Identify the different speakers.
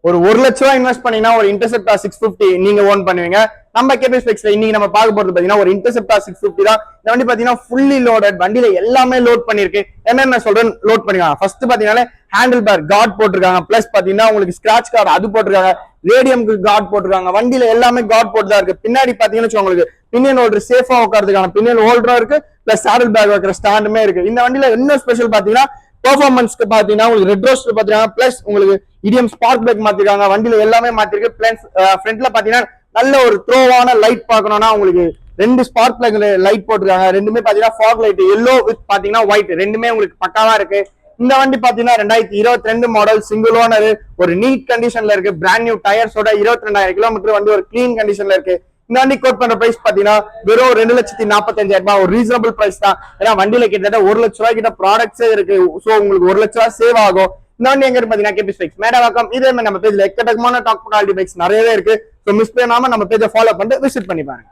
Speaker 1: ஒரு 1 லட்ச ரூபாய் இன்வெஸ்ட் பண்ணீங்கன்னா ஒரு இன்டர்செப்டார் 650 நீங்க ஓன் பண்ணுவீங்க. நம்ம கேபி ஸ்பெக்ஸ்ல இன்னைக்கு நம்ம பார்க்க போறது பாத்தீங்கன்னா ஒரு இன்டர்செப்டார் 650 தான். இந்த வண்டி பாத்தீங்கன்னா ஃபுல்லி லோடட், வண்டியில எல்லாமே லோட் பண்ணிருக்கு. என்னென்ன சொல்றேன் லோட் பண்ணிருக்காங்க. ஃபர்ஸ்ட் பாத்தீங்கன்னா ஹேண்டில் பார் கார்ட் போட்டிருக்காங்க, பிளஸ் பாத்தீங்கன்னா உங்களுக்கு ஸ்கிராச் கார்டு அது போட்டிருக்காங்க, ரேடியம்க்கு கார்ட் போட்டிருக்காங்க. வண்டியில எல்லாமே கார்ட் போட்டு தான் இருக்கு. பின்னாடி பாத்தீங்கன்னா உங்களுக்கு பினியன் ஹோல்டர் சேஃபா உட்காரதுக்கான பினியன் ஹோல்டரும் இருக்கு, பிளஸ் சாடல் பேக் வைக்கிற ஸ்டாண்டுமே இருக்கு. இந்த வண்டியில என்ன ஸ்பெஷல் பாத்தீங்கன்னா பெர்ஃபார்மன்ஸ்க்கு பாத்தீங்கன்னா உங்களுக்கு ரெட் ரோஸ்டர் பாத்தீங்கன்னா, பிளஸ் உங்களுக்கு இடிஎம் ஸ்பார்க் பேக் மாத்திருக்காங்க. வண்டியில எல்லாமே மாத்திருக்கு. பிளஸ் ஃப்ரண்ட்ல பாத்தீங்கன்னா நல்ல ஒரு த்ரோவான லைட் பார்க்கணும்னா உங்களுக்கு 2 ஸ்பார்க் பிளக் லைட் போட்டிருக்காங்க. ரெண்டுமே பாத்தீங்கன்னா ஃபாக் லைட் எல்லோ வித் பாத்தீங்கன்னா ஒயிட், ரெண்டுமே உங்களுக்கு பக்காவா இருக்கு. இந்த வண்டி பாத்தீங்கன்னா 2022 மாடல், சிங்கிள் ஓனர், ஒரு நீட் கண்டிஷன்ல இருக்கு, பிராண்ட் நியூ டயர்ஸோட 22,000 கிலோமீட்டர் வண்டி ஒரு கிளீன் கண்டிஷன்ல இருக்கு. இந்த வண்டி கோட் பண்ற பிரைஸ் பாத்தீங்கன்னா வெறும் 2,45,000 ஒரு ரீசனபிள் பிரைஸ் தான். ஏன்னா வண்டியில கிட்டத்தட்ட 1 லட்ச ரூபாய் கிட்ட ப்ராடக்ட்ஸே இருக்கு. சோ உங்களுக்கு 1 லட்ச ரூபாய் சேவ் ஆகும். இந்த வண்டி எங்க பாத்தீங்கன்னா கேபி ஸ்பெக்ஸ் மேடவாக்கம். இதே மாதிரி நம்ம பேஜ்ல எக்கச்சக்கமான டாப் குவாலிட்டி பைக்ஸ் நிறையவே இருக்கு. சோ மிஸ் பண்ணாம நம்ம பேஜை ஃபாலோ பண்ணிட்டு விசிட் பண்ணி பாருங்க.